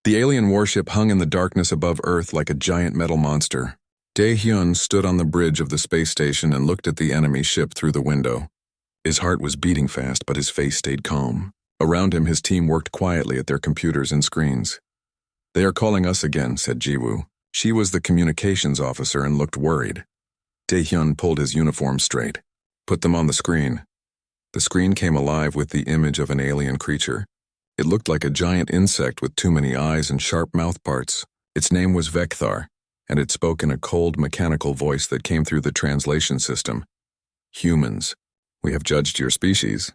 The alien warship hung in the darkness above Earth like a giant metal monster. Dae-hyun stood on the bridge of the space station and looked at the enemy ship through the window. His heart was beating fast, but his face stayed calm. Around him, his team worked quietly at their computers and screens. "They are calling us again," said Jiwoo. She was the communications officer and looked worried. Dae-hyun pulled his uniform straight. "Put them on the screen." The screen came alive with the image of an alien creature. It looked like a giant insect with too many eyes and sharp mouth parts. Its name was Vekthar, and it spoke in a cold, mechanical voice that came through the translation system. "Humans, we have judged your species.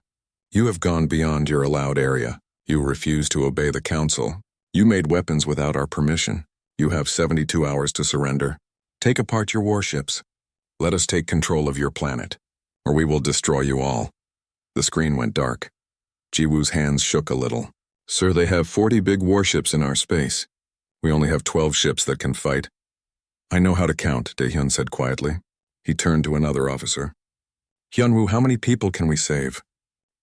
You have gone beyond your allowed area. You refused to obey the council. You made weapons without our permission. You have 72 hours to surrender. Take apart your warships. Let us take control of your planet, or we will destroy you all." The screen went dark. Jiwoo's hands shook a little. "Sir, they have 40 big warships in our space. We only have 12 ships that can fight." "I know how to count," Dae-hyun said quietly. He turned to another officer. "Hyunwoo, how many people can we save?"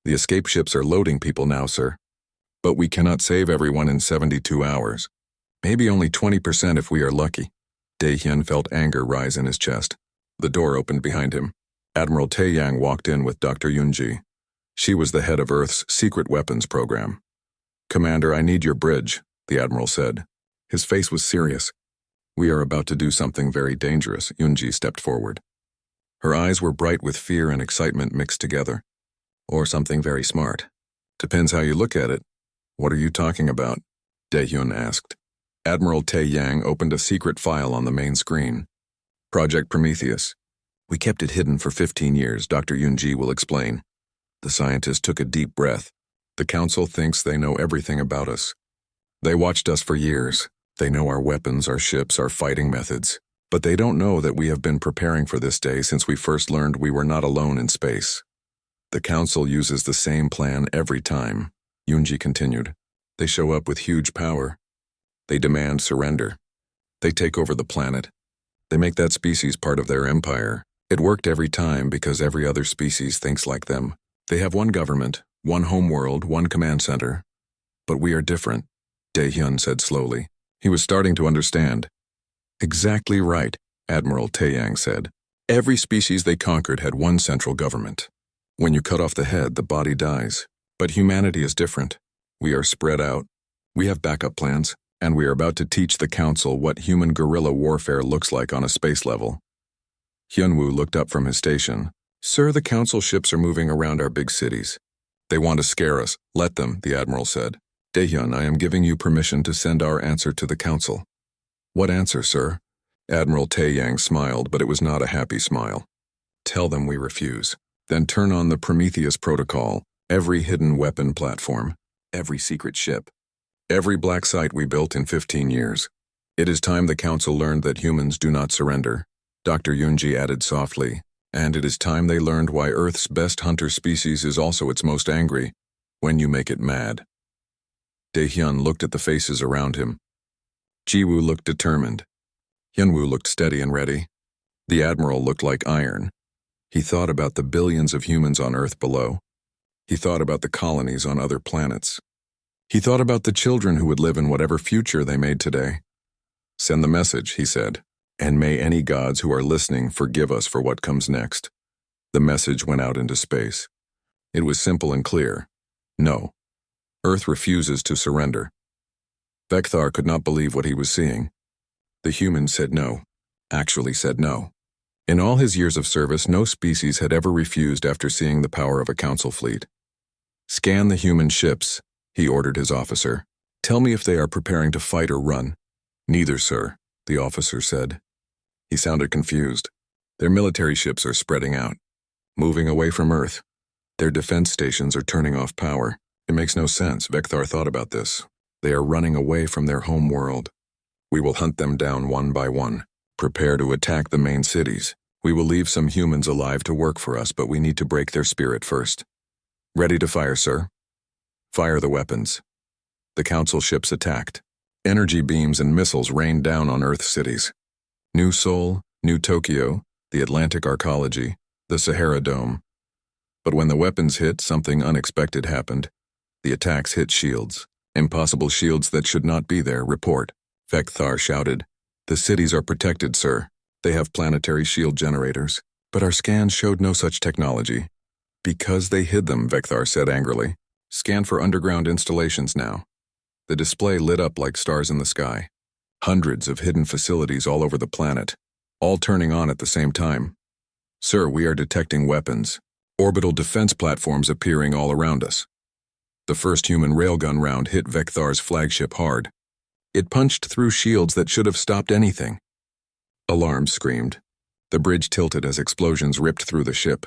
"The escape ships are loading people now, sir. But we cannot save everyone in 72 hours. Maybe only 20% if we are lucky." Dae-hyun felt anger rise in his chest. The door opened behind him. Admiral Tae-yang walked in with Dr. Yoonji. She was the head of Earth's secret weapons program. "Commander, I need your bridge," the admiral said. His face was serious. "We are about to do something very dangerous." Yoonji stepped forward. Her eyes were bright with fear and excitement mixed together. "Or something very smart. Depends how you look at it." "What are you talking about?" Dae-hyun asked. Admiral Tae-yang opened a secret file on the main screen. "Project Prometheus. We kept it hidden for 15 years, Dr. Yoonji will explain." The scientist took a deep breath. "The council thinks they know everything about us. They watched us for years. They know our weapons, our ships, our fighting methods. But they don't know that we have been preparing for this day since we first learned we were not alone in space. The council uses the same plan every time," Yoonji continued. "They show up with huge power. They demand surrender. They take over the planet. They make that species part of their empire. It worked every time because every other species thinks like them. They have one government, one homeworld, one command center. But we are different," Dae-hyun said slowly. He was starting to understand. "Exactly right," Admiral Tae-yang said. "Every species they conquered had one central government. When you cut off the head, the body dies. But humanity is different. We are spread out. We have backup plans, and we are about to teach the council what human guerrilla warfare looks like on a space level." Hyunwoo looked up from his station. "Sir, the council ships are moving around our big cities. They want to scare us. Let them," the admiral said. "Dae-hyun, I am giving you permission to send our answer to the council." "What answer, sir?" Admiral Tae-yang smiled, but it was not a happy smile. "Tell them we refuse. Then turn on the Prometheus protocol, every hidden weapon platform, every secret ship, every black site we built in 15 years. It is time the council learned that humans do not surrender," Dr. Yoonji added softly. "And it is time they learned why Earth's best hunter species is also its most angry, when you make it mad." Dae-hyun looked at the faces around him. Jiwoo looked determined. Hyunwoo looked steady and ready. The admiral looked like iron. He thought about the billions of humans on Earth below. He thought about the colonies on other planets. He thought about the children who would live in whatever future they made today. "Send the message," he said. "And may any gods who are listening forgive us for what comes next." The message went out into space. It was simple and clear. No. Earth refuses to surrender. Vekthar could not believe what he was seeing. The humans said no. Actually said no. In all his years of service, no species had ever refused after seeing the power of a council fleet. "Scan the human ships," he ordered his officer. "Tell me if they are preparing to fight or run." "Neither, sir," the officer said. He sounded confused. "Their military ships are spreading out, moving away from Earth. Their defense stations are turning off power. It makes no sense." Vekthar thought about this. "They are running away from their home world. We will hunt them down one by one. Prepare to attack the main cities. We will leave some humans alive to work for us, but we need to break their spirit first." "Ready to fire, sir." "Fire the weapons." The council ships attacked. Energy beams and missiles rained down on Earth cities. New Seoul, New Tokyo, the Atlantic Arcology, the Sahara Dome. But when the weapons hit, something unexpected happened. The attacks hit shields. Impossible shields that should not be there, report. Vekthar shouted. The cities are protected, sir. They have planetary shield generators. But our scans showed no such technology. Because they hid them, Vekthar said angrily. Scan for underground installations now. The display lit up like stars in the sky. Hundreds of hidden facilities all over the planet, all turning on at the same time. Sir, we are detecting weapons. Orbital defense platforms appearing all around us. The first human railgun round hit Vekthar's flagship hard. It punched through shields that should have stopped anything. Alarms screamed. The bridge tilted as explosions ripped through the ship.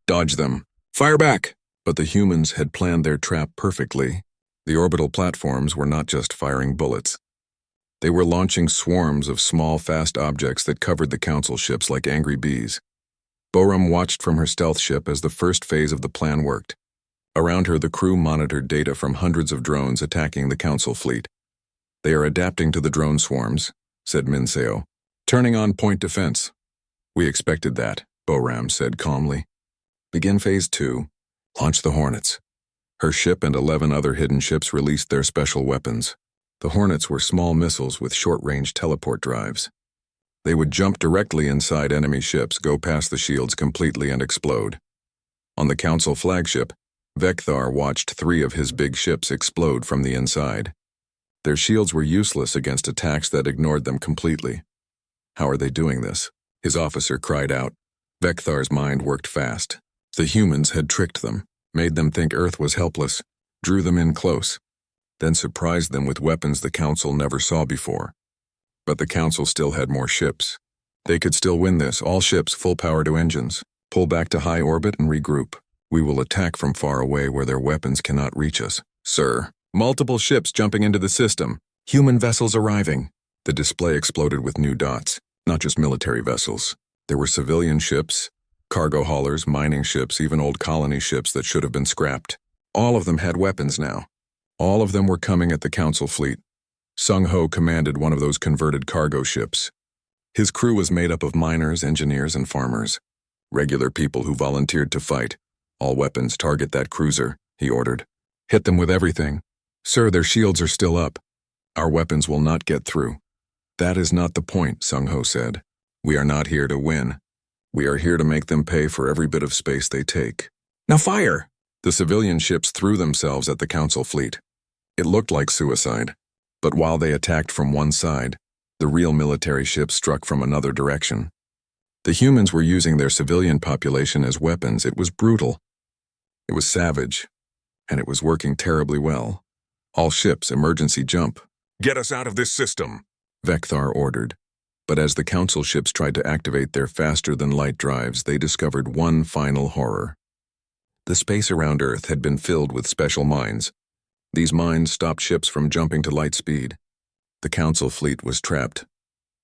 Dodge them. Fire back! But the humans had planned their trap perfectly. The orbital platforms were not just firing bullets. They were launching swarms of small, fast objects that covered the council ships like angry bees. Boram watched from her stealth ship as the first phase of the plan worked. Around her, the crew monitored data from hundreds of drones attacking the council fleet. They are adapting to the drone swarms, said Minseo. Turning on point defense. We expected that, Boram said calmly. Begin phase 2. Launch the Hornets. Her ship and 11 other hidden ships released their special weapons. The Hornets were small missiles with short-range teleport drives. They would jump directly inside enemy ships, go past the shields completely, and explode. On the Council flagship, Vekthar watched 3 of his big ships explode from the inside. Their shields were useless against attacks that ignored them completely. How are they doing this? His officer cried out. Vekthar's mind worked fast. The humans had tricked them, made them think Earth was helpless, drew them in close, then surprised them with weapons the Council never saw before. But the Council still had more ships. They could still win this, all ships full power to engines. Pull back to high orbit and regroup. We will attack from far away where their weapons cannot reach us. Sir, multiple ships jumping into the system. Human vessels arriving. The display exploded with new dots, not just military vessels. There were civilian ships, cargo haulers, mining ships, even old colony ships that should have been scrapped. All of them had weapons now. All of them were coming at the Council fleet. Sung Ho commanded one of those converted cargo ships. His crew was made up of miners, engineers, and farmers. Regular people who volunteered to fight. All weapons target that cruiser, he ordered. Hit them with everything. Sir, their shields are still up. Our weapons will not get through. That is not the point, Sung Ho said. We are not here to win. We are here to make them pay for every bit of space they take. Now fire! The civilian ships threw themselves at the Council fleet. It looked like suicide. But while they attacked from one side, the real military ships struck from another direction. The humans were using their civilian population as weapons. It was brutal. It was savage. And it was working terribly well. All ships, emergency jump. Get us out of this system, Vekthar ordered. But as the Council ships tried to activate their faster-than-light drives, they discovered one final horror. The space around Earth had been filled with special mines. These mines stopped ships from jumping to light speed. The Council fleet was trapped.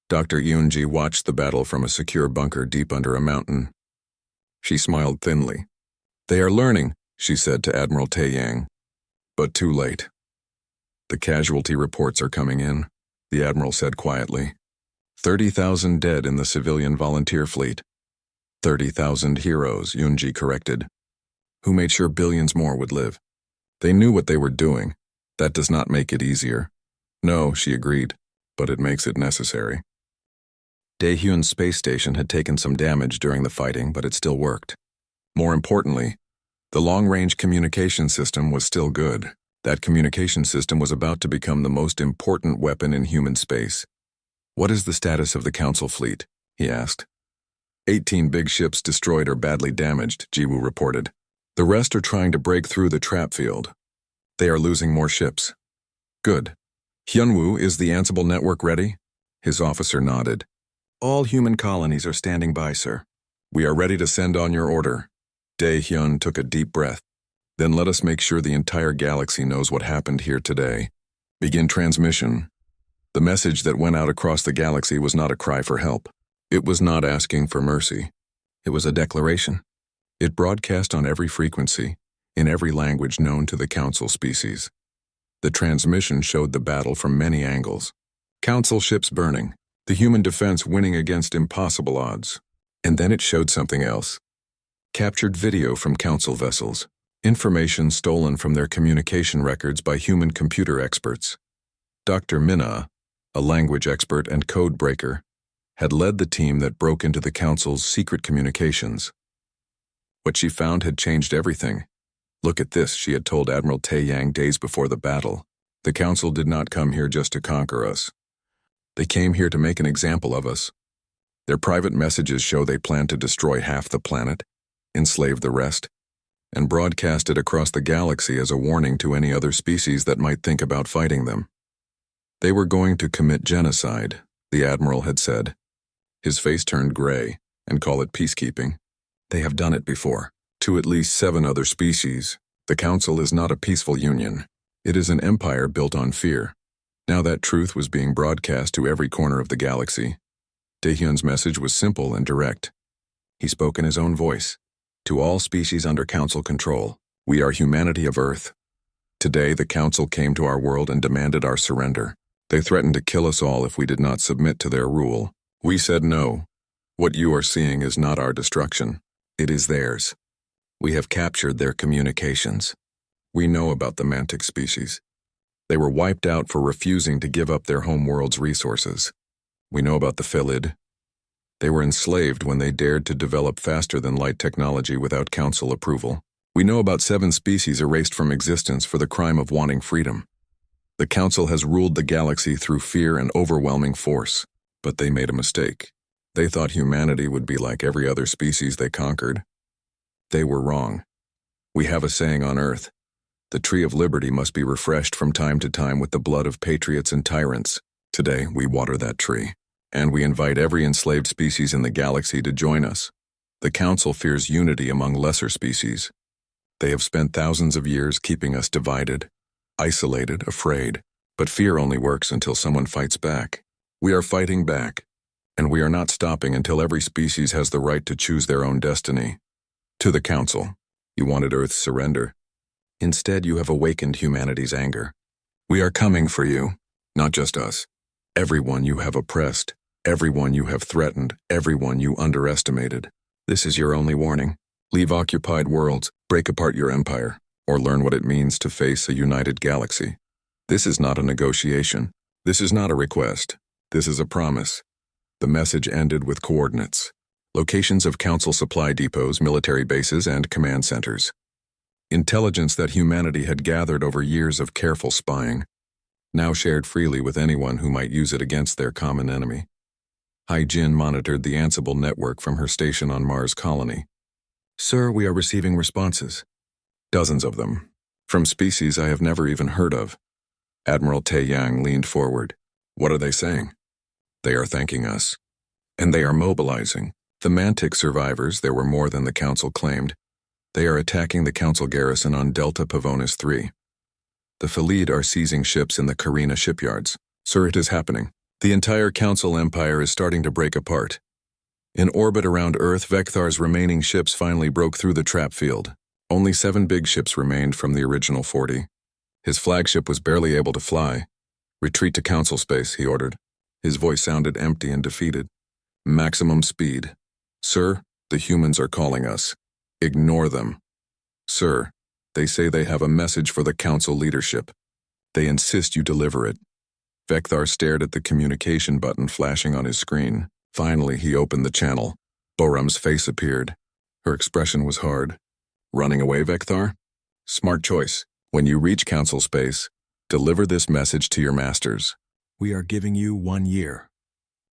Dr. Yunji watched the battle from a secure bunker deep under a mountain. She smiled thinly. They are learning, she said to Admiral Taeyang. But too late. The casualty reports are coming in, the Admiral said quietly. 30,000 dead in the civilian volunteer fleet. 30,000 heroes, Yunji corrected, who made sure billions more would live. They knew what they were doing. That does not make it easier. No, she agreed, but it makes it necessary. Daehyun's space station had taken some damage during the fighting, but it still worked. More importantly, the long-range communication system was still good. That communication system was about to become the most important weapon in human space. What is the status of the Council fleet? He asked. 18 big ships destroyed or badly damaged, Jiwoo reported. The rest are trying to break through the trap field. They are losing more ships. Good. Hyunwoo, is the Ansible network ready? His officer nodded. All human colonies are standing by, sir. We are ready to send on your order. Daehyun took a deep breath. Then let us make sure the entire galaxy knows what happened here today. Begin transmission. The message that went out across the galaxy was not a cry for help. It was not asking for mercy. It was a declaration. It broadcast on every frequency, in every language known to the Council species. The transmission showed the battle from many angles. Council ships burning, the human defense winning against impossible odds. And then it showed something else. Captured video from Council vessels. Information stolen from their communication records by human computer experts. Dr. Minna, a language expert and code breaker, had led the team that broke into the Council's secret communications. What she found had changed everything. "Look at this," she had told Admiral Taeyang days before the battle. "The Council did not come here just to conquer us. They came here to make an example of us. Their private messages show they plan to destroy half the planet, enslave the rest, and broadcast it across the galaxy as a warning to any other species that might think about fighting them. They were going to commit genocide," the Admiral had said. His face turned gray, and call it peacekeeping. "They have done it before, to at least 7 other species. The Council is not a peaceful union. It is an empire built on fear." Now that truth was being broadcast to every corner of the galaxy. Daehyun's message was simple and direct. He spoke in his own voice. "To all species under Council control, we are humanity of Earth. Today the Council came to our world and demanded our surrender. They threatened to kill us all if we did not submit to their rule. We said no. What you are seeing is not our destruction. It is theirs. We have captured their communications. We know about the Mantic species. They were wiped out for refusing to give up their home world's resources. We know about the Felid. They were enslaved when they dared to develop faster-than-light technology without Council approval. We know about 7 species erased from existence for the crime of wanting freedom. The Council has ruled the galaxy through fear and overwhelming force, but they made a mistake. They thought humanity would be like every other species they conquered. They were wrong. We have a saying on Earth: the tree of liberty must be refreshed from time to time with the blood of patriots and tyrants. Today, we water that tree, and we invite every enslaved species in the galaxy to join us. The Council fears unity among lesser species. They have spent thousands of years keeping us divided, isolated, afraid, but fear only works until someone fights back. We are fighting back, and we are not stopping until every species has the right to choose their own destiny. To the Council, you wanted Earth's surrender. Instead, you have awakened humanity's anger. We are coming for you, not just us. Everyone you have oppressed, everyone you have threatened, everyone you underestimated. This is your only warning. Leave occupied worlds, break apart your empire, or learn what it means to face a united galaxy. This is not a negotiation. This is not a request. This is a promise. The message ended with coordinates. Locations of Council supply depots, military bases, and command centers. Intelligence that humanity had gathered over years of careful spying, now shared freely with anyone who might use it against their common enemy. Hai-Jin monitored the Ansible network from her station on Mars Colony. "Sir, we are receiving responses. Dozens of them, from species I have never even heard of." Admiral Taeyang leaned forward. "What are they saying?" "They are thanking us. And they are mobilizing. The Mantic survivors, there were more than the Council claimed. They are attacking the Council garrison on Delta Pavonis 3. The Felid are seizing ships in the Carina shipyards. Sir, it is happening. The entire Council empire is starting to break apart. In orbit around Earth, Vecthar's remaining ships finally broke through the trap field. Only 7 big ships remained from the original 40. His flagship was barely able to fly. "Retreat to Council space," he ordered. His voice sounded empty and defeated. "Maximum speed. Sir, the humans are calling us. Ignore them. Sir, they say they have a message for the Council leadership. They insist you deliver it." Vecthar stared at the communication button flashing on his screen. Finally, he opened the channel. Boram's face appeared. Her expression was hard. "Running away, Vecthar? Smart choice. When you reach Council space, deliver this message to your masters. We are giving you 1 year.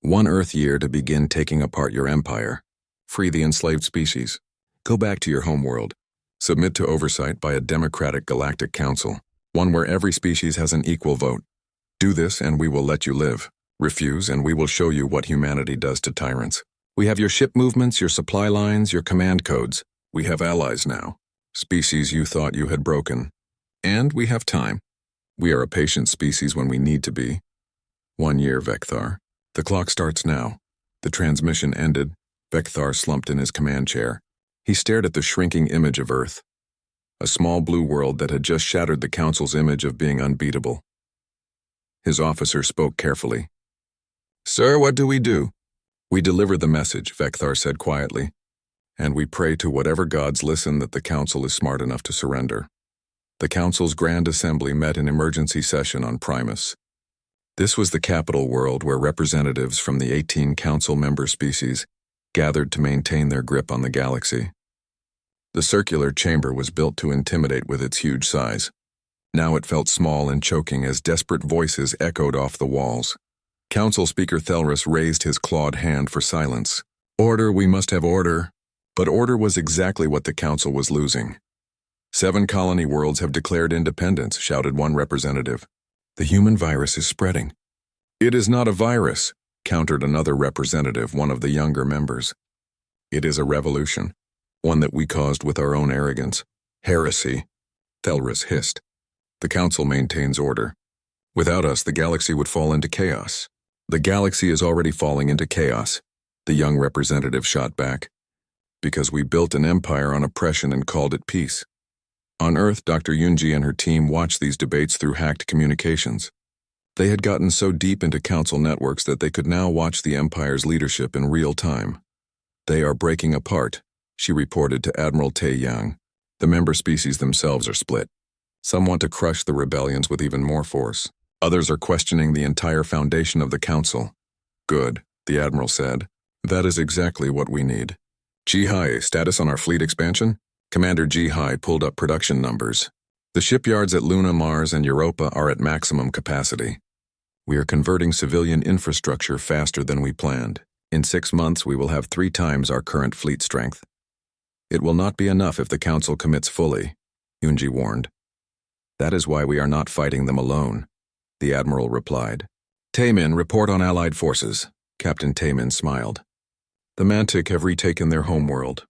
1 Earth year to begin taking apart your empire. Free the enslaved species. Go back to your homeworld. Submit to oversight by a democratic galactic council, one where every species has an equal vote. Do this and we will let you live. Refuse and we will show you what humanity does to tyrants. We have your ship movements, your supply lines, your command codes. We have allies now. Species you thought you had broken. And we have time. We are a patient species when we need to be. 1 year, Vecthar. The clock starts now." The transmission ended. Vecthar slumped in his command chair. He stared at the shrinking image of Earth, a small blue world that had just shattered the Council's image of being unbeatable. His officer spoke carefully. "Sir, what do? We deliver the message," Vecthar said quietly. and we pray to whatever gods listen that the Council is smart enough to surrender. The Council's Grand Assembly met in emergency session on Primus. This was the capital world where representatives from the 18 Council member species gathered to maintain their grip on the galaxy. The circular chamber was built to intimidate with its huge size. Now it felt small and choking as desperate voices echoed off the walls. Council Speaker Thelrus raised his clawed hand for silence. Order, we must have order. But order was exactly what the Council was losing. 7 colony worlds have declared independence, shouted one representative. The human virus is spreading. It is not a virus, countered another representative, one of the younger members. It is a revolution, one that we caused with our own arrogance. Heresy, Thelrus hissed. The Council maintains order. Without us, the galaxy would fall into chaos. The galaxy is already falling into chaos, the young representative shot back. Because we built an empire on oppression and called it peace. On Earth, Dr. Yunji and her team watched these debates through hacked communications. They had gotten so deep into Council networks that they could now watch the Empire's leadership in real time. They are breaking apart, she reported to Admiral Tae Yang. The member species themselves are split. Some want to crush the rebellions with even more force. Others are questioning the entire foundation of the Council. Good, the Admiral said. That is exactly what we need. Ji-Hai, status on our fleet expansion? Commander Ji-Hai pulled up production numbers. The shipyards at Luna, Mars, and Europa are at maximum capacity. We are converting civilian infrastructure faster than we planned. In 6 months, we will have 3 times our current fleet strength. It will not be enough if the Council commits fully, Yunji warned. That is why we are not fighting them alone, the Admiral replied. Taemin, report on Allied forces. Captain Taemin smiled. The Mantic have retaken their homeworld.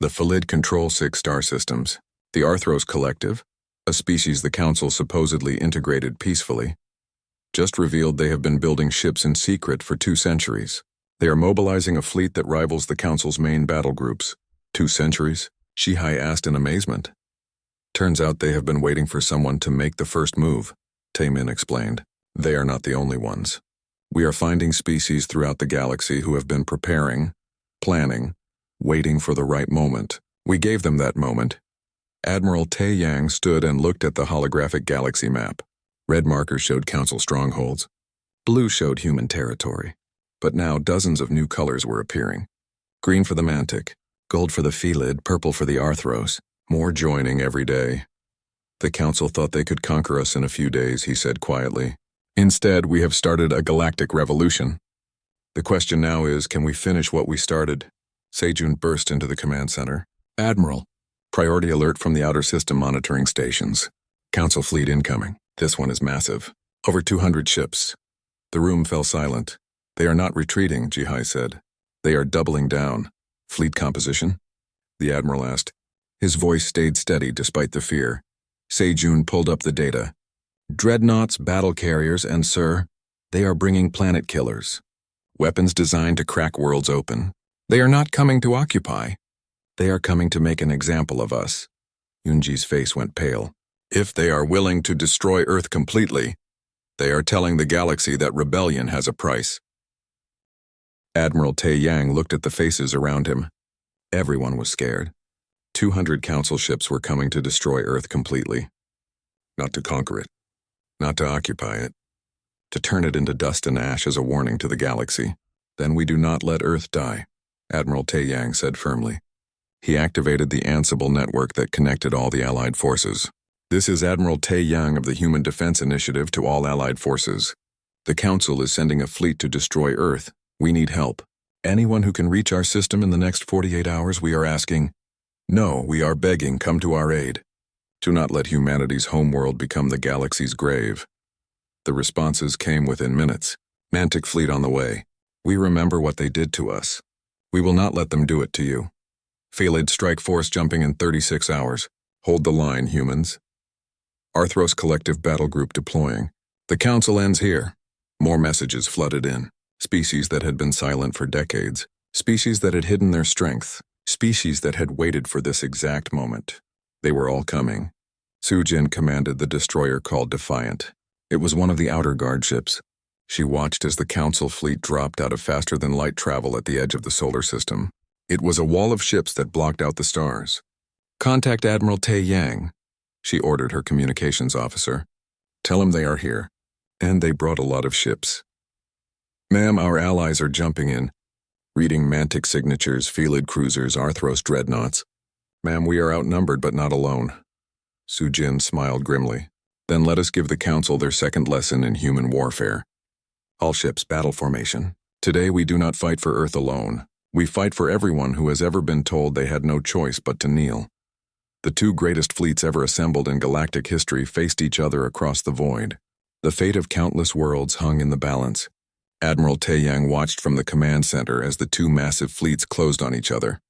The Phalid control 6 star systems. The Arthros Collective, a species the Council supposedly integrated peacefully, just revealed they have been building ships in secret for 2 centuries. They are mobilizing a fleet that rivals the Council's main battle groups. 2 centuries? Ji-Hai asked in amazement. Turns out they have been waiting for someone to make the first move, Taemin explained. They are not the only ones. We are finding species throughout the galaxy who have been preparing, planning, waiting for the right moment. We gave them that moment. Admiral Tae Yang stood and looked at the holographic galaxy map. Red markers showed Council strongholds. Blue showed human territory. But now dozens of new colors were appearing. Green for the Mantic, gold for the Phalid, purple for the Arthros. More joining every day. The Council thought they could conquer us in a few days, he said quietly. Instead, we have started a galactic revolution. The question now is, can we finish what we started? Sejun burst into the command center. Admiral, priority alert from the outer system monitoring stations. Council fleet incoming. This one is massive. Over 200 ships. The room fell silent. They are not retreating, Ji-Hai said. They are doubling down. Fleet composition? The Admiral asked. His voice stayed steady despite the fear. Sejun pulled up the data. Dreadnoughts, battle carriers, and sir, they are bringing planet killers. Weapons designed to crack worlds open. They are not coming to occupy. They are coming to make an example of us. Yunji's face went pale. If they are willing to destroy Earth completely, they are telling the galaxy that rebellion has a price. Admiral Tae Yang looked at the faces around him. Everyone was scared. 200 Council ships were coming to destroy Earth completely. Not to conquer it. Not to occupy it. To turn it into dust and ash as a warning to the galaxy. Then we do not let Earth die, Admiral Tae Yang said firmly. He activated the Ansible network that connected all the Allied forces. This is Admiral Tae Yang of the Human Defense Initiative to all Allied forces. The Council is sending a fleet to destroy Earth. We need help. Anyone who can reach our system in the next 48 hours, we are asking. No, we are begging, come to our aid. Do not let humanity's homeworld become the galaxy's grave. The responses came within minutes. Mantic fleet on the way. We remember what they did to us. We will not let them do it to you. Phalid strike force jumping in 36 hours. Hold the line, humans. Arthros Collective Battle Group deploying. The Council ends here. More messages flooded in. Species that had been silent for decades. Species that had hidden their strength. Species that had waited for this exact moment. They were all coming. Sujin commanded the destroyer called Defiant. It was one of the outer guard ships. She watched as the Council fleet dropped out of faster-than-light travel at the edge of the solar system. It was a wall of ships that blocked out the stars. "Contact Admiral Tae Yang," she ordered her communications officer. "Tell him they are here." And they brought a lot of ships. "Ma'am, our allies are jumping in. Reading Mantic signatures, Felid cruisers, Arthros dreadnoughts. Ma'am, we are outnumbered but not alone." Su Jin smiled grimly. "Then let us give the Council their second lesson in human warfare. All ships battle formation. Today we do not fight for Earth alone. We fight for everyone who has ever been told they had no choice but to kneel." The two greatest fleets ever assembled in galactic history faced each other across the void. The fate of countless worlds hung in the balance. Admiral Tae Yang watched from the command center as the two massive fleets closed on each other.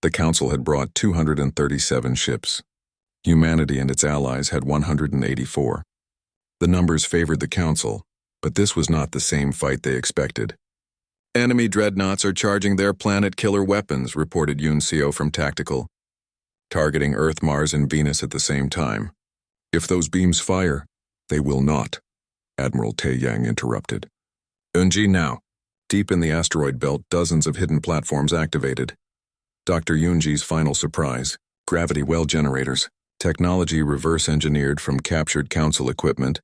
The Council had brought 237 ships. Humanity and its allies had 184. The numbers favored the Council, but this was not the same fight they expected. "Enemy dreadnoughts are charging their planet-killer weapons," reported Yunseo from Tactical, "targeting Earth, Mars, and Venus at the same time. If those beams fire, they will not," Admiral Tae Yang interrupted. "Eunji now." Deep in the asteroid belt, dozens of hidden platforms activated. Dr. Yunji's final surprise: gravity well generators, technology reverse-engineered from captured Council equipment,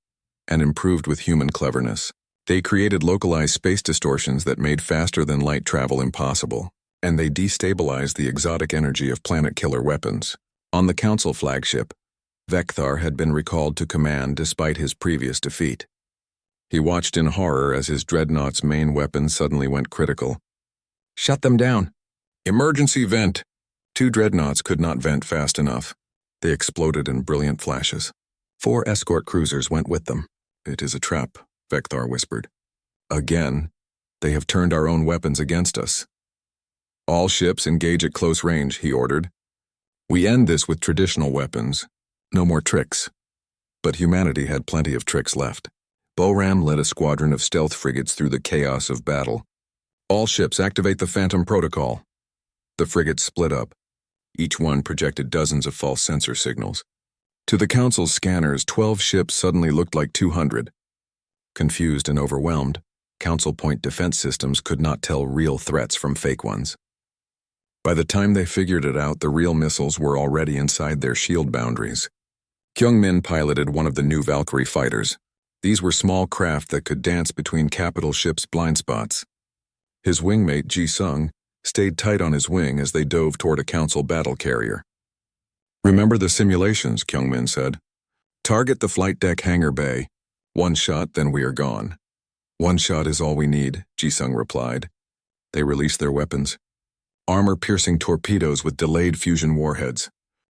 and improved with human cleverness. They created localized space distortions that made faster-than-light travel impossible, and they destabilized the exotic energy of planet-killer weapons. On the Council flagship, Vecthar had been recalled to command despite his previous defeat. He watched in horror as his dreadnought's main weapon suddenly went critical. "Shut them down! Emergency vent!" Two dreadnoughts could not vent fast enough. They exploded in brilliant flashes. 4 escort cruisers went with them. "It is a trap," Vecthar whispered. "Again, they have turned our own weapons against us." "All ships engage at close range," he ordered. "We end this with traditional weapons. No more tricks." But humanity had plenty of tricks left. Boram led a squadron of stealth frigates through the chaos of battle. "All ships activate the Phantom Protocol." The frigates split up. Each one projected dozens of false sensor signals. To the Council's scanners, 12 ships suddenly looked like 200. Confused and overwhelmed, Council point defense systems could not tell real threats from fake ones. By the time they figured it out, the real missiles were already inside their shield boundaries. Kyungmin piloted one of the new Valkyrie fighters. These were small craft that could dance between capital ships' blind spots. His wingmate, Ji-sung, stayed tight on his wing as they dove toward a Council battle carrier. "Remember the simulations," Kyungmin said. "Target the flight deck hangar bay. 1 shot, then we are gone." "1 shot is all we need," Ji-sung replied. They released their weapons. Armor-piercing torpedoes with delayed fusion warheads.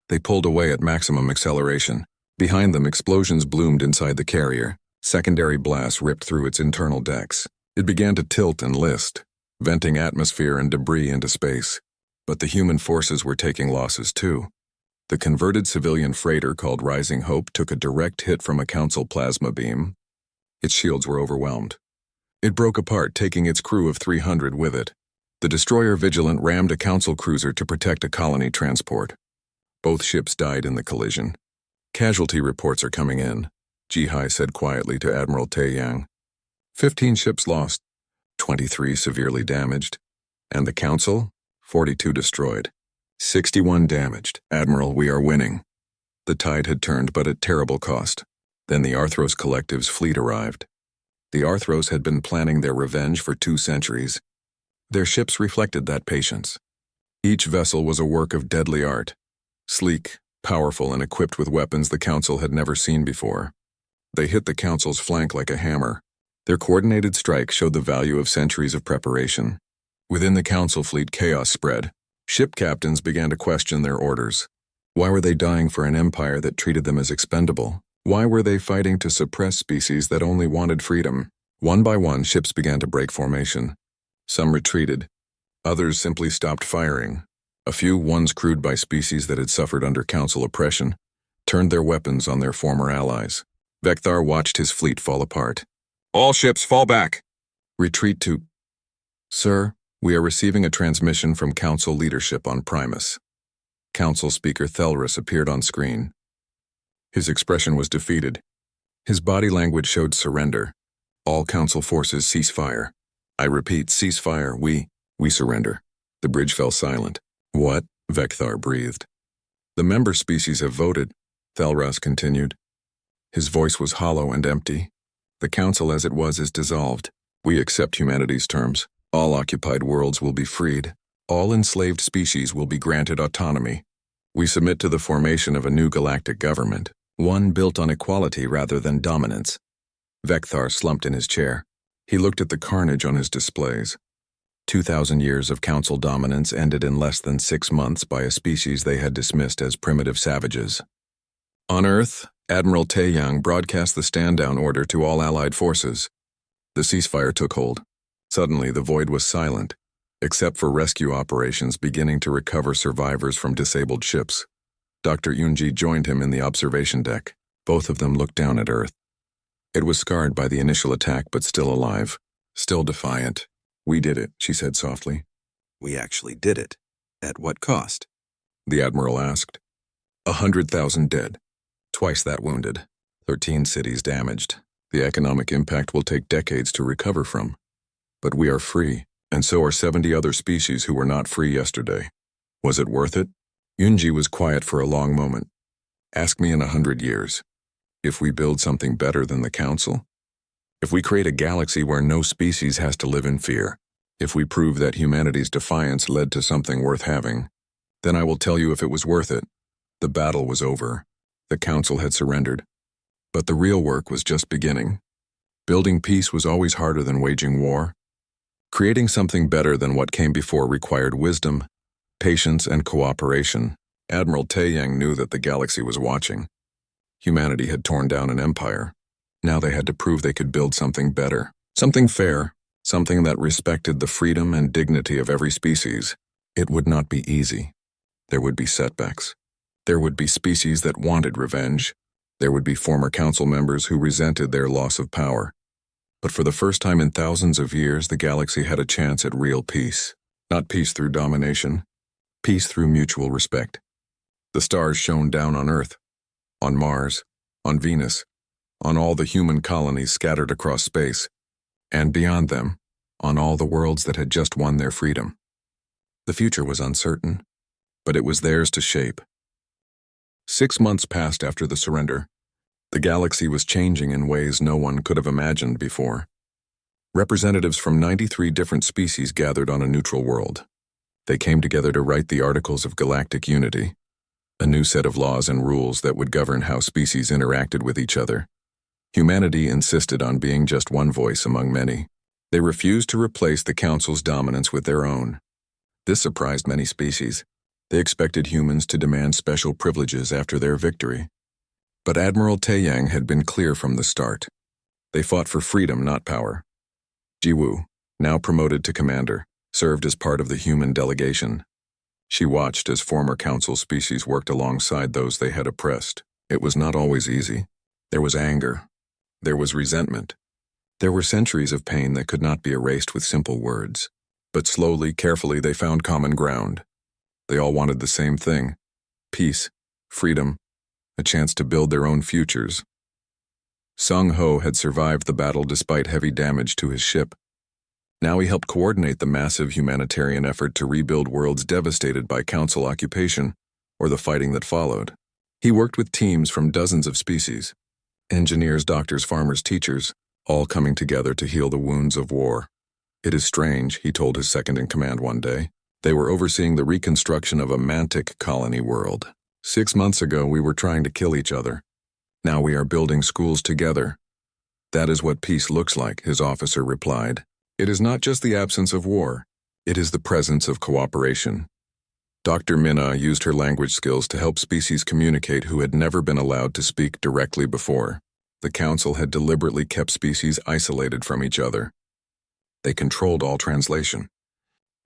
They pulled away at maximum acceleration. Behind them, explosions bloomed inside the carrier. Secondary blasts ripped through its internal decks. It began to tilt and list, venting atmosphere and debris into space. But the human forces were taking losses too. The converted civilian freighter called Rising Hope took a direct hit from a Council plasma beam. Its shields were overwhelmed. It broke apart, taking its crew of 300 with it. The destroyer Vigilant rammed a Council cruiser to protect a colony transport. Both ships died in the collision. "Casualty reports are coming in," Ji-hai said quietly to Admiral Tae Yang. 15 ships lost, 23 severely damaged. And the Council? 42 destroyed. 61 damaged. "Admiral, we are winning." The tide had turned, but at terrible cost. Then the Arthros Collective's fleet arrived. The Arthros had been planning their revenge for 2 centuries. Their ships reflected that patience. Each vessel was a work of deadly art. Sleek, powerful, and equipped with weapons the Council had never seen before. They hit the Council's flank like a hammer. Their coordinated strike showed the value of centuries of preparation. Within the Council fleet, chaos spread. Ship captains began to question their orders. Why were they dying for an empire that treated them as expendable? Why were they fighting to suppress species that only wanted freedom? One by one, ships began to break formation. Some retreated. Others simply stopped firing. A few, ones crewed by species that had suffered under Council oppression, turned their weapons on their former allies. Vecthar watched his fleet fall apart. "All ships fall back." "Retreat to..." "Sir, we are receiving a transmission from Council leadership on Primus." Council Speaker Thelrus appeared on screen. His expression was defeated. His body language showed surrender. "All Council forces cease fire. I repeat, cease fire. We surrender." The bridge fell silent. What? Vecthar breathed. The member species have voted, Thalras continued. His voice was hollow and empty. The council as it was is dissolved. We accept humanity's terms. All occupied worlds will be freed. All enslaved species will be granted autonomy. We submit to the formation of a new galactic government, one built on equality rather than dominance. Vecthar slumped in his chair. He looked at the carnage on his displays. 2,000 years of council dominance ended in less than 6 months by a species they had dismissed as primitive savages. On Earth, Admiral Taeyang broadcast the stand-down order to all Allied forces. The ceasefire took hold. Suddenly, the void was silent, except for rescue operations beginning to recover survivors from disabled ships. Dr. Yunji joined him in the observation deck. Both of them looked down at Earth. It was scarred by the initial attack, but still alive, still defiant. We did it, she said softly. We actually did it. At what cost? The Admiral asked. 100,000 dead. Twice that wounded. 13 cities damaged. The economic impact will take decades to recover from. But we are free, and so are 70 other species who were not free yesterday. Was it worth it? Yunji was quiet for a long moment. Ask me in 100 years. If we build something better than the Council? If we create a galaxy where no species has to live in fear? If we prove that humanity's defiance led to something worth having? Then I will tell you if it was worth it. The battle was over. The Council had surrendered. But the real work was just beginning. Building peace was always harder than waging war. Creating something better than what came before required wisdom, patience, and cooperation. Admiral Taeyang knew that the galaxy was watching. Humanity had torn down an empire. Now they had to prove they could build something better, something fair, something that respected the freedom and dignity of every species. It would not be easy. There would be setbacks. There would be species that wanted revenge. There would be former council members who resented their loss of power. But for the first time in thousands of years, the galaxy had a chance at real peace. Not peace through domination, peace through mutual respect. The stars shone down on Earth, on Mars, on Venus, on all the human colonies scattered across space, and beyond them, on all the worlds that had just won their freedom. The future was uncertain, but it was theirs to shape. 6 months passed after the surrender. The galaxy was changing in ways no one could have imagined before. Representatives from 93 different species gathered on a neutral world. They came together to write the Articles of Galactic Unity, a new set of laws and rules that would govern how species interacted with each other. Humanity insisted on being just one voice among many. They refused to replace the Council's dominance with their own. This surprised many species. They expected humans to demand special privileges after their victory. But Admiral Taeyang had been clear from the start. They fought for freedom, not power. Jiwoo, now promoted to commander, served as part of the human delegation. She watched as former council species worked alongside those they had oppressed. It was not always easy. There was anger. There was resentment. There were centuries of pain that could not be erased with simple words. But slowly, carefully, they found common ground. They all wanted the same thing: peace, freedom, a chance to build their own futures. Sung Ho had survived the battle despite heavy damage to his ship. Now he helped coordinate the massive humanitarian effort to rebuild worlds devastated by Council occupation, or the fighting that followed. He worked with teams from dozens of species, engineers, doctors, farmers, teachers, all coming together to heal the wounds of war. It is strange, he told his second-in-command one day. They were overseeing the reconstruction of a mantic colony world. 6 months ago, we were trying to kill each other. Now we are building schools together. That is what peace looks like, his officer replied. It is not just the absence of war. It is the presence of cooperation. Dr. Minna used her language skills to help species communicate who had never been allowed to speak directly before. The Council had deliberately kept species isolated from each other. They controlled all translation.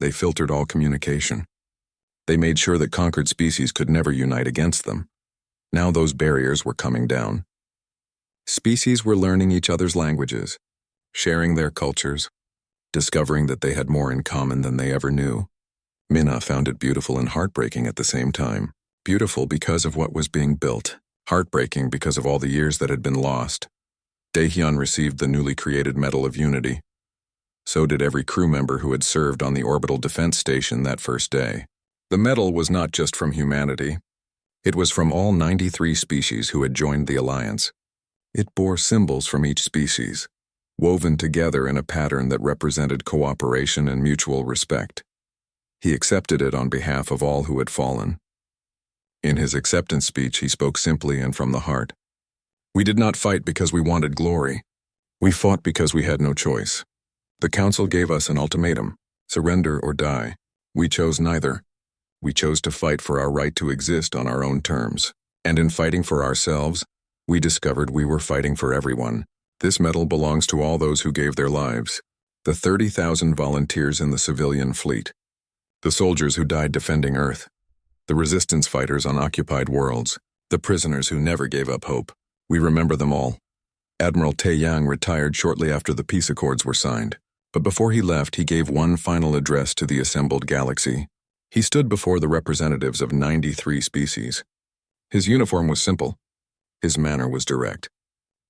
They filtered all communication. They made sure that conquered species could never unite against them. Now those barriers were coming down. Species were learning each other's languages, sharing their cultures, discovering that they had more in common than they ever knew. Minna found it beautiful and heartbreaking at the same time. Beautiful because of what was being built, heartbreaking because of all the years that had been lost. Daehyun received the newly created Medal of Unity. So did every crew member who had served on the orbital defense station that first day. The medal was not just from humanity. It was from all 93 species who had joined the Alliance. It bore symbols from each species, woven together in a pattern that represented cooperation and mutual respect. He accepted it on behalf of all who had fallen. In his acceptance speech, he spoke simply and from the heart. We did not fight because we wanted glory. We fought because we had no choice. The Council gave us an ultimatum: surrender or die. We chose neither. We chose to fight for our right to exist on our own terms. And in fighting for ourselves, we discovered we were fighting for everyone. This medal belongs to all those who gave their lives. The 30,000 volunteers in the civilian fleet. The soldiers who died defending Earth. The resistance fighters on occupied worlds. The prisoners who never gave up hope. We remember them all. Admiral Taeyang retired shortly after the peace accords were signed. But before he left, he gave one final address to the assembled galaxy. He stood before the representatives of 93 species. His uniform was simple. His manner was direct.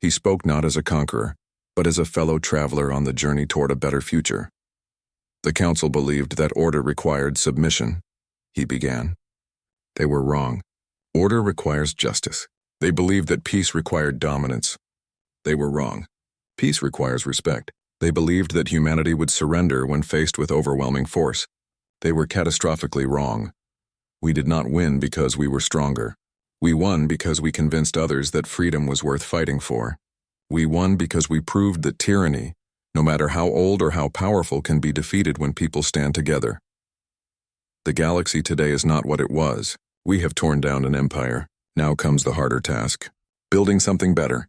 He spoke not as a conqueror, but as a fellow traveler on the journey toward a better future. The Council believed that order required submission. He began. They were wrong. Order requires justice. They believed that peace required dominance. They were wrong. Peace requires respect. They believed that humanity would surrender when faced with overwhelming force. They were catastrophically wrong. We did not win because we were stronger. We won because we convinced others that freedom was worth fighting for. We won because we proved that tyranny, no matter how old or how powerful, can be defeated when people stand together. The galaxy today is not what it was. We have torn down an empire. Now comes the harder task: building something better.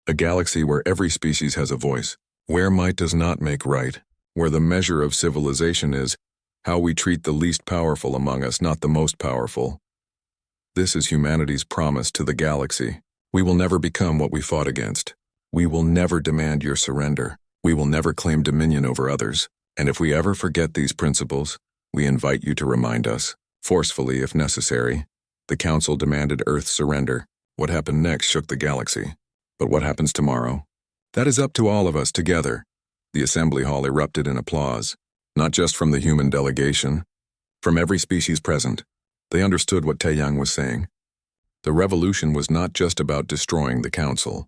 A galaxy where every species has a voice, where might does not make right, where the measure of civilization is how we treat the least powerful among us, not the most powerful. This is humanity's promise to the galaxy. We will never become what we fought against. We will never demand your surrender. We will never claim dominion over others. And if we ever forget these principles, we invite you to remind us, forcefully if necessary. The Council demanded Earth's surrender. What happened next shook the galaxy. But what happens tomorrow? That is up to all of us together. The assembly hall erupted in applause, not just from the human delegation, from every species present. They understood what Taeyang was saying. The revolution was not just about destroying the Council.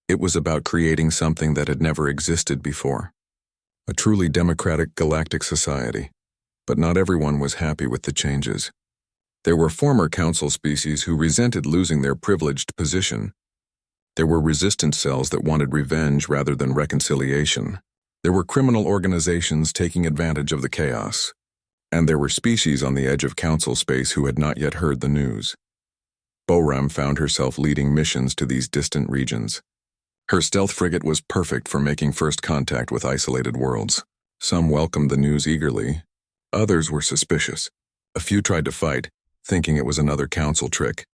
It was about creating something that had never existed before. A truly democratic galactic society. But not everyone was happy with the changes. There were former Council species who resented losing their privileged position. There were resistance cells that wanted revenge rather than reconciliation. There were criminal organizations taking advantage of the chaos. And there were species on the edge of Council space who had not yet heard the news. Boram found herself leading missions to these distant regions. Her stealth frigate was perfect for making first contact with isolated worlds. Some welcomed the news eagerly. Others were suspicious. A few tried to fight, thinking it was another Council trick.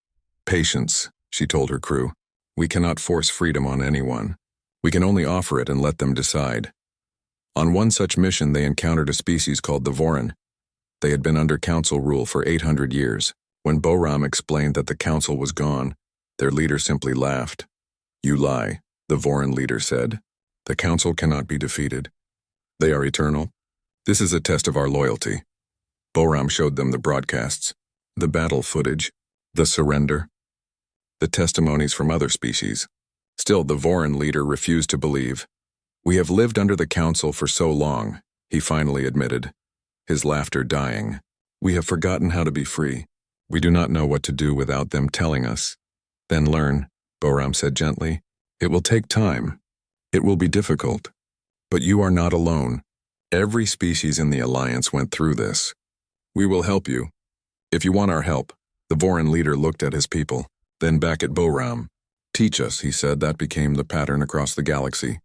Patience, she told her crew. We cannot force freedom on anyone. We can only offer it and let them decide. On one such mission, they encountered a species called the Voran. They had been under Council rule for 800 years. When Boram explained that the Council was gone, their leader simply laughed. You lie, the Voran leader said. The Council cannot be defeated. They are eternal. This is a test of our loyalty. Boram showed them the broadcasts, the battle footage, the surrender, the testimonies from other species. Still, the Voran leader refused to believe. We have lived under the Council for so long, he finally admitted, his laughter dying. We have forgotten how to be free. We do not know what to do without them telling us. Then learn, Boram said gently. It will take time. It will be difficult. But you are not alone. Every species in the Alliance went through this. We will help you. If you want our help, the Voran leader looked at his people, then back at Boram. Teach us, he said. That became the pattern across the galaxy.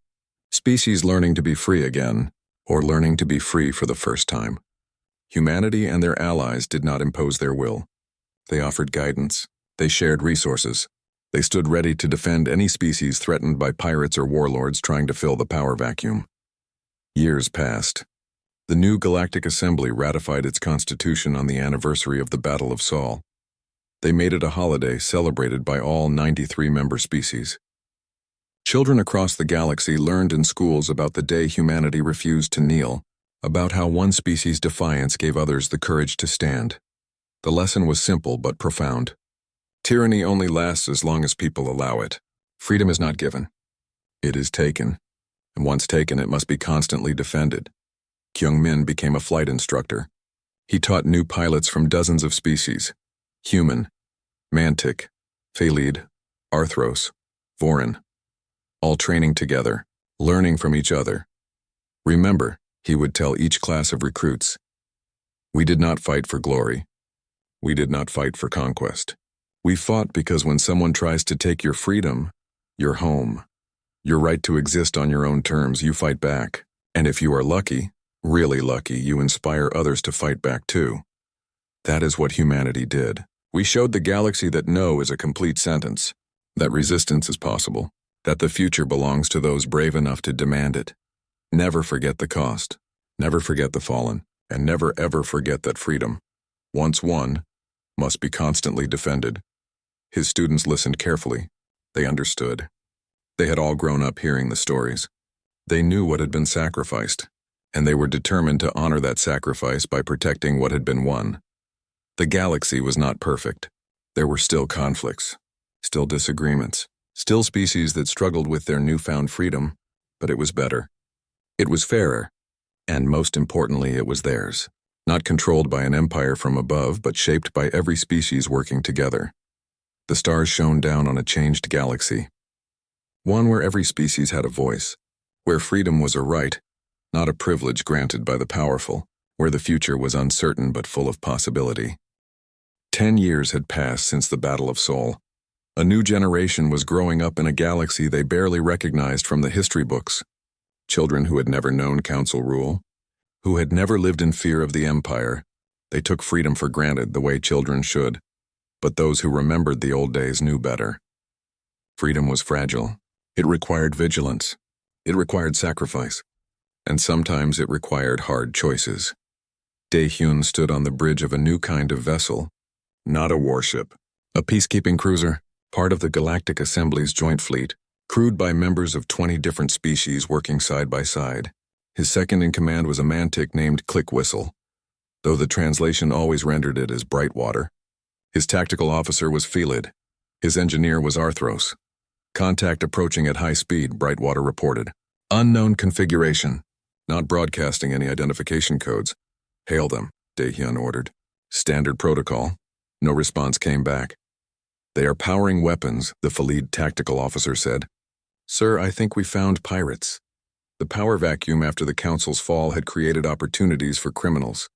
Species learning to be free again, or learning to be free for the first time. Humanity and their allies did not impose their will. They offered guidance. They shared resources. They stood ready to defend any species threatened by pirates or warlords trying to fill the power vacuum. Years passed. The new Galactic Assembly ratified its constitution on the anniversary of the Battle of Sol. They made it a holiday celebrated by all 93 member species. Children across the galaxy learned in schools about the day humanity refused to kneel, about how one species' defiance gave others the courage to stand. The lesson was simple but profound. Tyranny only lasts as long as people allow it. Freedom is not given. It is taken. And once taken, it must be constantly defended. Kyung Min became a flight instructor. He taught new pilots from dozens of species: human, mantic, Phalid, Arthros, Vorin, all training together, learning from each other. Remember, he would tell each class of recruits, we did not fight for glory. We did not fight for conquest. We fought because when someone tries to take your freedom, your home, your right to exist on your own terms, you fight back. And if you are lucky, really lucky, you inspire others to fight back too. That is what humanity did. We showed the galaxy that no is a complete sentence, that resistance is possible, that the future belongs to those brave enough to demand it. Never forget the cost, never forget the fallen, and never ever forget that freedom, once won, must be constantly defended. His students listened carefully. They understood. They had all grown up hearing the stories. They knew what had been sacrificed, and they were determined to honor that sacrifice by protecting what had been won. The galaxy was not perfect. There were still conflicts, still disagreements, still species that struggled with their newfound freedom, but it was better. It was fairer, and most importantly, it was theirs. Not controlled by an empire from above, but shaped by every species working together. The stars shone down on a changed galaxy. One where every species had a voice, where freedom was a right, not a privilege granted by the powerful, where the future was uncertain but full of possibility. 10 years had passed since the Battle of Sol. A new generation was growing up in a galaxy they barely recognized from the history books. Children who had never known council rule, who had never lived in fear of the empire. They took freedom for granted the way children should. But those who remembered the old days knew better. Freedom was fragile. It required vigilance. It required sacrifice. And sometimes it required hard choices. Dae-hyun stood on the bridge of a new kind of vessel, not a warship, a peacekeeping cruiser, part of the Galactic Assembly's joint fleet, crewed by members of 20 different species working side by side. His second in command was a mantic named Click Whistle, though the translation always rendered it as Brightwater. His tactical officer was Phalid. His engineer was Arthros. Contact approaching at high speed, Brightwater reported. Unknown configuration. Not broadcasting any identification codes. Hail them, Dae-hyun ordered. Standard protocol. No response came back. They are powering weapons, the Phalid tactical officer said. Sir, I think we found pirates. The power vacuum after the council's fall had created opportunities for criminals.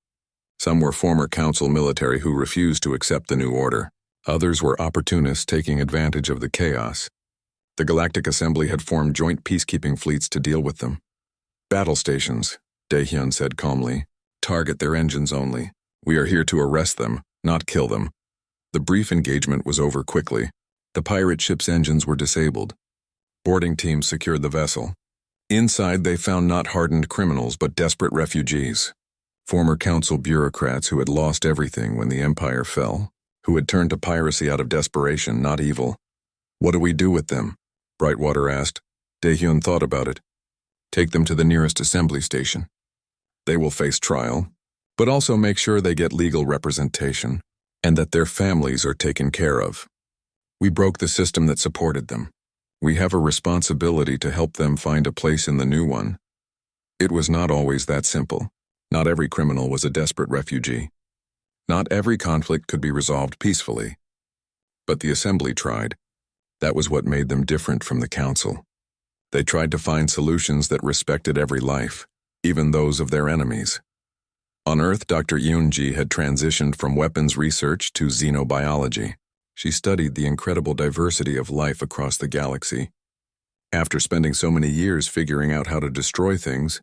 Some were former council military who refused to accept the new order. Others were opportunists taking advantage of the chaos. The Galactic Assembly had formed joint peacekeeping fleets to deal with them. Battle stations, Dae-hyun said calmly. Target their engines only. We are here to arrest them, not kill them. The brief engagement was over quickly. The pirate ship's engines were disabled. Boarding teams secured the vessel. Inside, they found not hardened criminals but desperate refugees. Former council bureaucrats who had lost everything when the empire fell, who had turned to piracy out of desperation, not evil. What do we do with them? Brightwater asked. Dae-hyun thought about it. Take them to the nearest assembly station. They will face trial, but also make sure they get legal representation, and that their families are taken care of. We broke the system that supported them. We have a responsibility to help them find a place in the new one. It was not always that simple. Not every criminal was a desperate refugee. Not every conflict could be resolved peacefully. But the assembly tried. That was what made them different from the council. They tried to find solutions that respected every life, even those of their enemies. On Earth, Dr. Yoon-ji had transitioned from weapons research to xenobiology. She studied the incredible diversity of life across the galaxy. After spending so many years figuring out how to destroy things,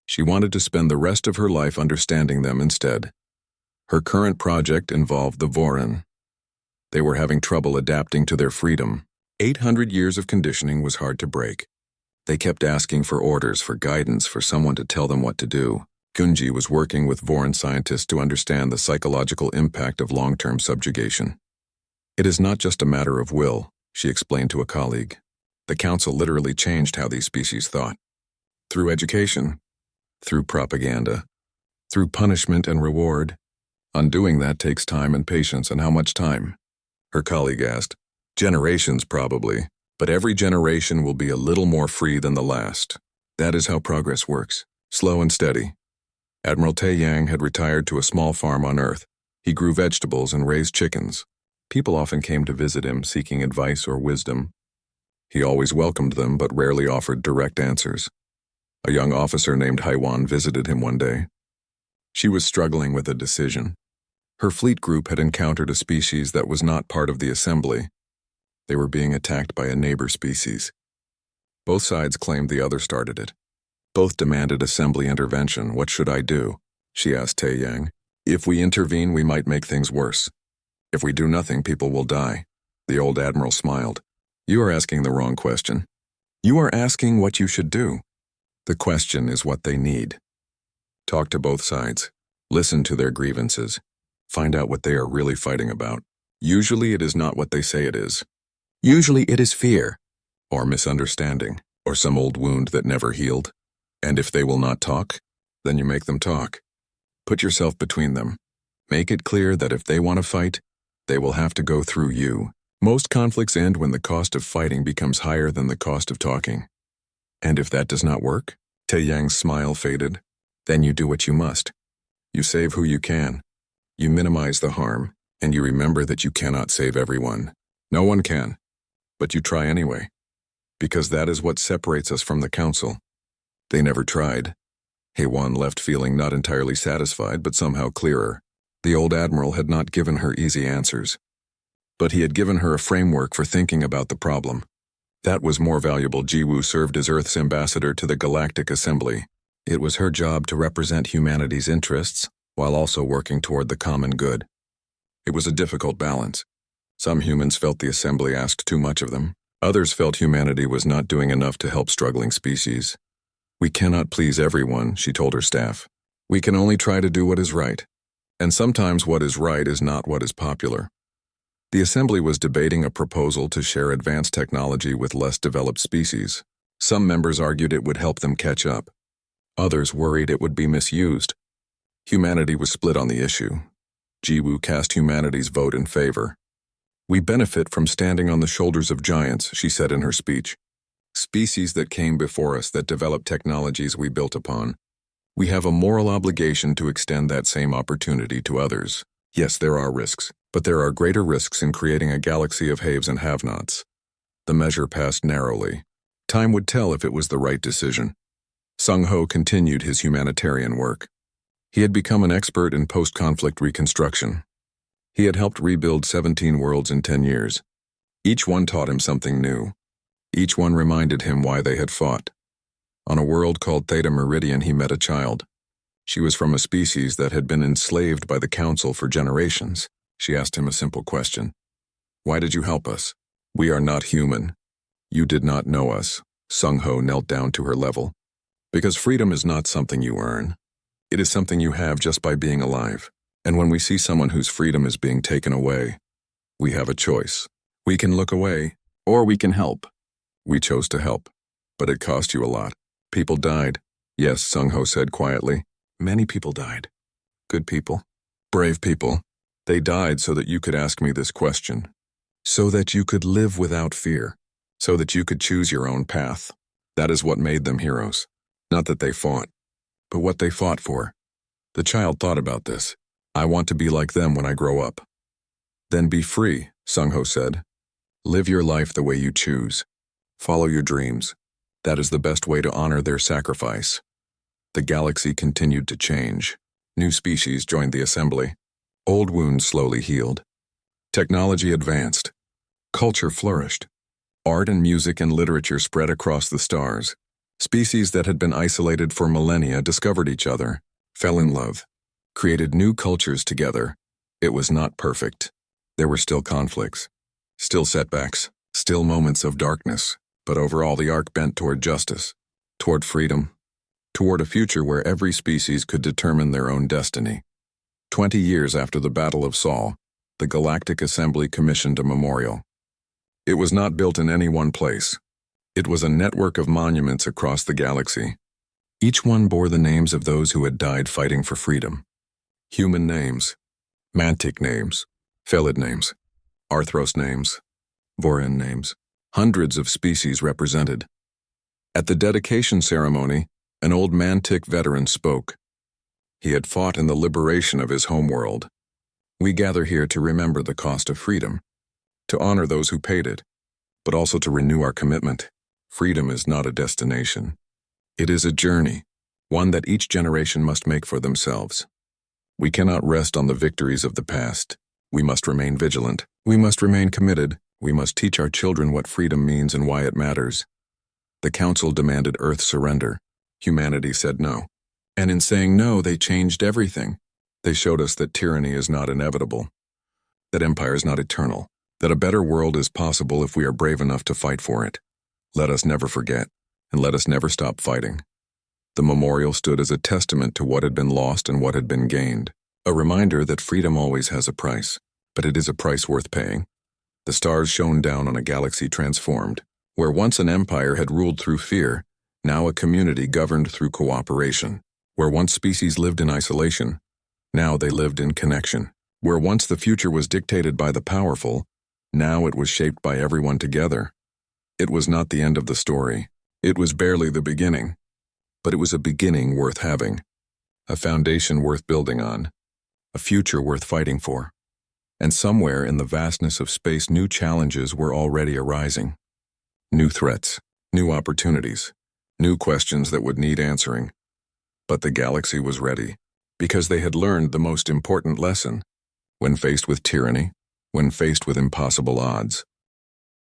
she wanted to spend the rest of her life understanding them instead. Her current project involved the Vorin. They were having trouble adapting to their freedom. 800 years of conditioning was hard to break. They kept asking for orders, for guidance, for someone to tell them what to do. Gunji was working with Vorin scientists to understand the psychological impact of long-term subjugation. It is not just a matter of will, she explained to a colleague. The council literally changed how these species thought. Through education, through propaganda, through punishment and reward. Undoing that takes time and patience, and how much time? Her colleague asked. Generations, probably, but every generation will be a little more free than the last. That is how progress works, slow and steady. Admiral Tae Yang had retired to a small farm on Earth. He grew vegetables and raised chickens. People often came to visit him seeking advice or wisdom. He always welcomed them but rarely offered direct answers. A young officer named Haiwan visited him one day. She was struggling with a decision. Her fleet group had encountered a species that was not part of the assembly. They were being attacked by a neighbor species. Both sides claimed the other started it. Both demanded assembly intervention. What should I do? She asked Tae Yang. If we intervene, we might make things worse. If we do nothing, people will die. The old admiral smiled. You are asking the wrong question. You are asking what you should do. The question is what they need. Talk to both sides. Listen to their grievances. Find out what they are really fighting about. Usually it is not what they say it is. Usually it is fear, or misunderstanding, or some old wound that never healed. And if they will not talk, then you make them talk. Put yourself between them. Make it clear that if they want to fight, they will have to go through you. Most conflicts end when the cost of fighting becomes higher than the cost of talking. And if that does not work, Tae Yang's smile faded, then you do what you must. You save who you can. You minimize the harm, and you remember that you cannot save everyone. No one can. But you try anyway. Because that is what separates us from the council. They never tried. Haiwan left feeling not entirely satisfied, but somehow clearer. The old admiral had not given her easy answers. But he had given her a framework for thinking about the problem. That was more valuable. Jiwoo served as Earth's ambassador to the Galactic Assembly. It was her job to represent humanity's interests, while also working toward the common good. It was a difficult balance. Some humans felt the assembly asked too much of them. Others felt humanity was not doing enough to help struggling species. We cannot please everyone, she told her staff. We can only try to do what is right. And sometimes what is right is not what is popular. The assembly was debating a proposal to share advanced technology with less developed species. Some members argued it would help them catch up. Others worried it would be misused. Humanity was split on the issue. Jiwoo cast humanity's vote in favor. We benefit from standing on the shoulders of giants, she said in her speech. Species that came before us that developed technologies we built upon. We have a moral obligation to extend that same opportunity to others. Yes, there are risks, but there are greater risks in creating a galaxy of haves and have-nots. The measure passed narrowly. Time would tell if it was the right decision. Sung-ho continued his humanitarian work. He had become an expert in post-conflict reconstruction. He had helped rebuild 17 worlds in 10 years. Each one taught him something new. Each one reminded him why they had fought. On a world called Theta Meridian, he met a child. She was from a species that had been enslaved by the council for generations. She asked him a simple question. Why did you help us? We are not human. You did not know us. Sung-ho knelt down to her level. Because freedom is not something you earn. It is something you have just by being alive. And when we see someone whose freedom is being taken away, we have a choice. We can look away, or we can help. We chose to help, but it cost you a lot. People died. Yes, Sung-ho said quietly. Many people died. Good people. Brave people. They died so that you could ask me this question. So that you could live without fear. So that you could choose your own path. That is what made them heroes. Not that they fought, but what they fought for. The child thought about this. I want to be like them when I grow up. Then be free, Sung-ho said. Live your life the way you choose. Follow your dreams. That is the best way to honor their sacrifice. The galaxy continued to change. New species joined the assembly. Old wounds slowly healed. Technology advanced. Culture flourished. Art and music and literature spread across the stars. Species that had been isolated for millennia discovered each other, fell in love, created new cultures together. It was not perfect. There were still conflicts, still setbacks, still moments of darkness, but overall the arc bent toward justice, toward freedom, toward a future where every species could determine their own destiny. 20 years after the Battle of Sol, the Galactic Assembly commissioned a memorial. It was not built in any one place. It was a network of monuments across the galaxy. Each one bore the names of those who had died fighting for freedom. Human names, Mantic names, Felid names, Arthros names, Vorin names, hundreds of species represented. At the dedication ceremony, an old Mantic veteran spoke. He had fought in the liberation of his homeworld. We gather here to remember the cost of freedom, to honor those who paid it, but also to renew our commitment. Freedom is not a destination. It is a journey, one that each generation must make for themselves. We cannot rest on the victories of the past. We must remain vigilant. We must remain committed. We must teach our children what freedom means and why it matters. The Council demanded Earth's surrender. Humanity said no. And in saying no, they changed everything. They showed us that tyranny is not inevitable, that empire is not eternal, that a better world is possible if we are brave enough to fight for it. Let us never forget, and let us never stop fighting. The memorial stood as a testament to what had been lost and what had been gained, a reminder that freedom always has a price, but it is a price worth paying. The stars shone down on a galaxy transformed. Where once an empire had ruled through fear, now a community governed through cooperation. Where once species lived in isolation, now they lived in connection. Where once the future was dictated by the powerful, now it was shaped by everyone together. It was not the end of the story. It was barely the beginning. But it was a beginning worth having, a foundation worth building on, a future worth fighting for. And somewhere in the vastness of space, new challenges were already arising. New threats, new opportunities, new questions that would need answering. But the galaxy was ready, because they had learned the most important lesson. When faced with tyranny, when faced with impossible odds,